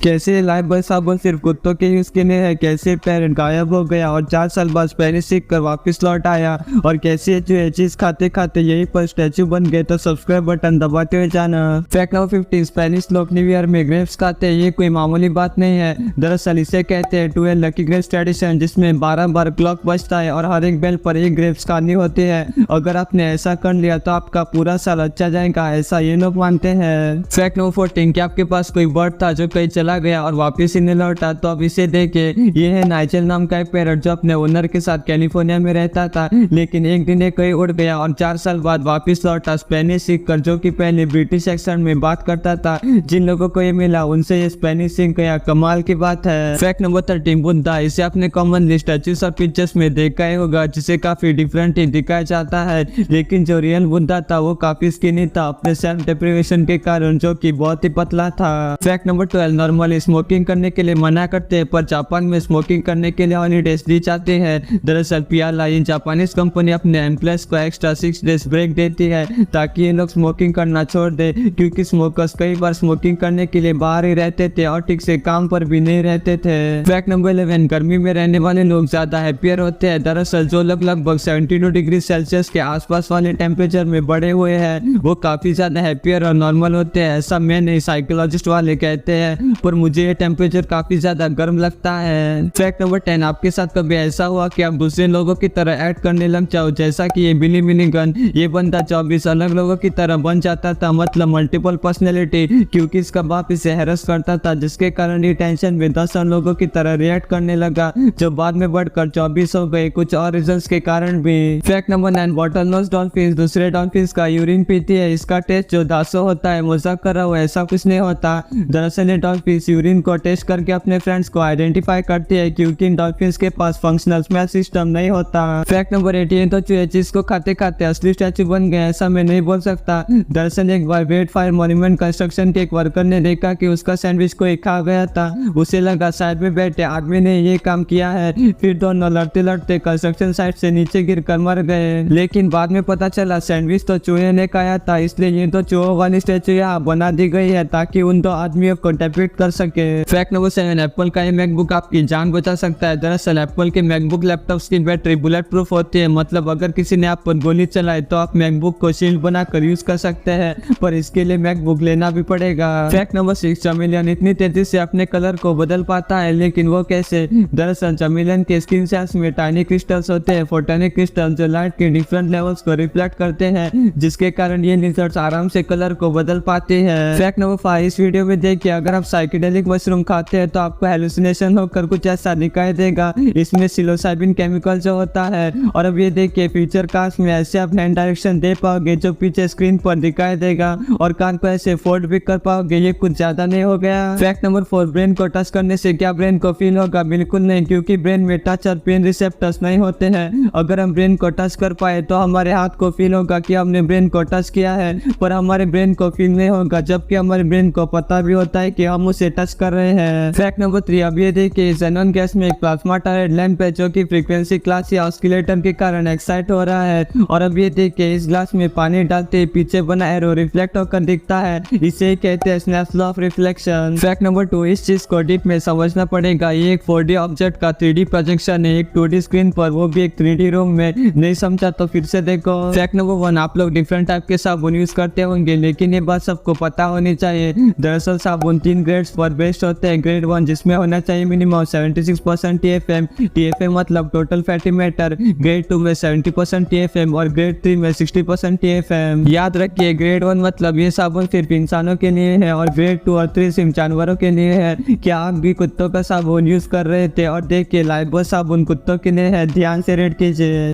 कैसे life boy साबुन सिर्फ कुत्तों के यूज के लिए है, कैसे पेरेंट गायब हो गया और 4 साल बाद स्पेनिश सीख कर वापस लौट आया, और कैसे जो ये चीज खाते खाते यही पर स्टैचू बन गए। तो सब्सक्राइब बटन दबाते हुए जाना। फैक्ट नंबर 50, स्पेनिश लोग न्यू ईयर में ग्रेप्स खाते हैं। ये कोई मामूली बात नहीं है, दरअसल इसे कहते हैं 12 लकी ग्रेप्स ट्रेडिशन, जिसमें 12 बार क्लॉक बजता है और हर एक बेल पर एक ग्रेप्स खानी होती है। अगर आपने ऐसा कर लिया तो आपका पूरा साल अच्छा जाएगा, ऐसा ये लोग मानते हैं। फैक्ट नंबर 14, कि आपके पास कोई बर्ड था जो कहीं चला गया और वापस ही नहीं लौटा, तो अब इसे देखे। ये है नाइजेल नाम का एक पैरट जो अपने ओनर के साथ कैलिफोर्निया में रहता था, लेकिन एक दिन ये कहीं उड़ गया और 4 साल बाद वापस लौटा स्पेनिश सीखकर, जो कि पहले ब्रिटिश एक्सेंट में बात करता था। जिन लोगों को ये मिला उनसे ये स्पेनिश सीख गया, कमाल की बात है। Fact number 13, Buddha. इसे आपने कॉमनली स्टैचूज और पिक्चर्स में देखा ही होगा, जिसे काफी डिफरेंट ही दिखाया जाता है, लेकिन जो रियल बुद्धा था वो काफी स्किनी था अपने सेल्फ डिप्रिवेशन के कारण, जो कि बहुत ही पतला था। फैक्ट नंबर 12, नॉर्मली स्मोकिंग करने के लिए मना करते हैं, पर जापान में स्मोकिंग करने के लिए हॉलीडेज दी जाती है। दरअसल पियाला, ये जापानीज कंपनी अपने एम्प्लॉयज को एक्स्ट्रा 6 डेज ब्रेक देती है ताकि ये लोग स्मोकिंग करना छोड़ दे, क्योंकि स्मोकर्स कई बार स्मोकिंग करने के लिए बाहर ही रहते थे और ठीक से काम पर भी नहीं रहते थे। फैक्ट नंबर 11, गर्मी में रहने वाले लोग ज्यादा हैप्पियर होते हैं। दरअसल जो लोग लगभग 72 डिग्री सेल्सियस के आसपास वाले टेम्परेचर में बढ़े हुए हैं वो काफी ज्यादा हैप्पियर और नॉर्मल होते हैं, ऐसा मैं नहीं साइकोलॉजिस्ट वाले कहते हैं, पर मुझे ये टेम्परेचर काफी ज्यादा गर्म लगता है। फैक्ट नंबर 10, आपके साथ कभी ऐसा हुआ कि आप दूसरे लोगों की तरह एक्ट करने लग जाओ, जैसा कि ये बिली मिलीगन। ये बंदा 24 अलग लोगों की तरह बन जाता था, मतलब मल्टीपल पर्सनैलिटी, क्योंकि इसका बाप इसे हैरस करता था, जिसके कारण ये टेंशन में 10 लोगों की तरह रिएक्ट करने लगा, जो बाद में बढ़कर 24 हो गए, कुछ और रीजंस के कारण भी। Fact number 9, bottle nose dolphin दूसरे डॉल्फिन का यूरिन पीती है। इसका टेस्ट जो दासो होता है, मजाक कर रहा हूं, ऐसा कुछ नहीं होता। दरअसल ये डॉल्फिन यूरिन को टेस्ट करके अपने फ्रेंड्स को आइडेंटिफाई करती है, क्योंकि इन डॉल्फिन के पास फंक्शनल स्मेल सिस्टम नहीं होता। फैक्ट नंबर 18, तो चूहे जिसको खाते खाते असली स्टैचू बन गए, ऐसा मैं नहीं बोल सकता। दरअसल एक बार ग्रेट फायर मॉन्यूमेंट कंस्ट्रक्शन के एक वर्कर ने देखा कि उसका सैंडविच कोई खा गया था। उसे लगा साइड में बैठे आदमी ने ये काम किया है, फिर दोनों लड़ते लड़ते कंस्ट्रक्शन साइट से नीचे गिर कर मर गए, लेकिन बाद में पता चला सैंडविच तो चूहे ने खाया था, इसलिए ये तो चूहों वाली स्टैचू यहाँ बना दी गई है ताकि उन दो आदमियों को डिपिक्ट कर सके। फैक्ट नंबर 7, एप्पल का ये मैकबुक आपकी जान बचा सकता है। दरअसल एप्पल के मैकबुक लैपटॉप्स की बैटरी बुलेट प्रूफ होती है, मतलब अगर किसी ने आप पर गोली चलाए तो आप मैकबुक को शील्ड बनाकर यूज कर सकते हैं, पर इसके लिए मैकबुक लेना भी पड़ेगा। फैक्ट नंबर 6, चमेलियन इतनी तेजी से अपने कलर को बदल पाता है, लेकिन वो कैसे? दरअसल चमेलियन के स्किन सेल्स में टाइनी क्रिस्टल्स होते हैं, फोटोनिक क्रिस्टल, जो लाइट के डिफरेंट लेवल्स को रिफ्लेक्ट करते हैं, जिसके कारण ये लिजर्ड्स आराम से कलर को बदल पाते हैं। फैक्ट नंबर 5, इस वीडियो में देखिए, अगर आप साइकेडेलिक मशरूम खाते हैं तो आपको हेलुसिनेशन होकर कुछ ऐसा दिखाई देगा। इसमें सिलोसाइबिन केमिकल जो होता है, और अब ये देखिए फ्यूचर कार्स में ऐसे आप हैंड डायरेक्शन दे पाओगे जो पीछे स्क्रीन पर दिखाई देगा, और कार को ऐसे फोल्ड भी कर पाओगे। ये कुछ ज्यादा नहीं हो गया? फैक्ट नंबर 4, ब्रेन को टच करने से क्या ब्रेन को फील होगा? बिल्कुल नहीं, क्योंकि ब्रेन में टच और पेन रिसेप्टर्स नहीं होते हैं। अगर हम ब्रेन को टच कर पाए तो हमारे हाथ को फील होगा कि हमने ब्रेन को टच किया है, पर हमारे ब्रेन को फील नहीं होगा, जबकि हमारे ब्रेन को पता भी होता है कि हम उसे टच कर रहे हैं। फैक्ट नंबर 3, अब ये देखिए, ज़ेनॉन गैस में एक प्लाज्मा टायरेड लैंप है जो कि फ्रीक्वेंसी क्लास या ऑस्किलेटर के कारण एक्साइट हो रहा है, और अब ये देखिए, इस ग्लास में पानी डालते ही पीछे बना एरो रिफ्लेक्ट होकर दिखता है, इसे कहते हैं snaps law of reflection. Fact number 2, इस चीज को डीप में समझना पड़ेगा। ये एक 4D ऑब्जेक्ट का 3D प्रोजेक्शन है, एक 2D स्क्रीन पर, वो भी एक 3D रूम में। नहीं समझा तो फिर से देखो। फैक्ट नंबर 1, आप लोग डिफरेंट टाइप के साबुन यूज करते होंगे, लेकिन ये बात सबको पता होनी चाहिए। दरअसल साबुन 3 ग्रेड्स पर बेस्ड होते हैं। ग्रेड 1 जिसमें होना चाहिए मिनिमम 76% TFM मतलब टोटल फैटी मैटर, ग्रेड 2 में 70% TFM और ग्रेड 3 में 60% TFM। याद रखिए, ग्रेड 1 मतलब ये साबुन सिर्फ इंसानों के लिए है, और ग्रेड 2 और 3 सिर्फ जानवरों के लिए है। क्या आप भी कुत्तों का साबुन यूज कर रहे थे? और देखिए, लाइफ बॉय साबुन कुत्तों के लिए है, ध्यान से रेड कीजिए।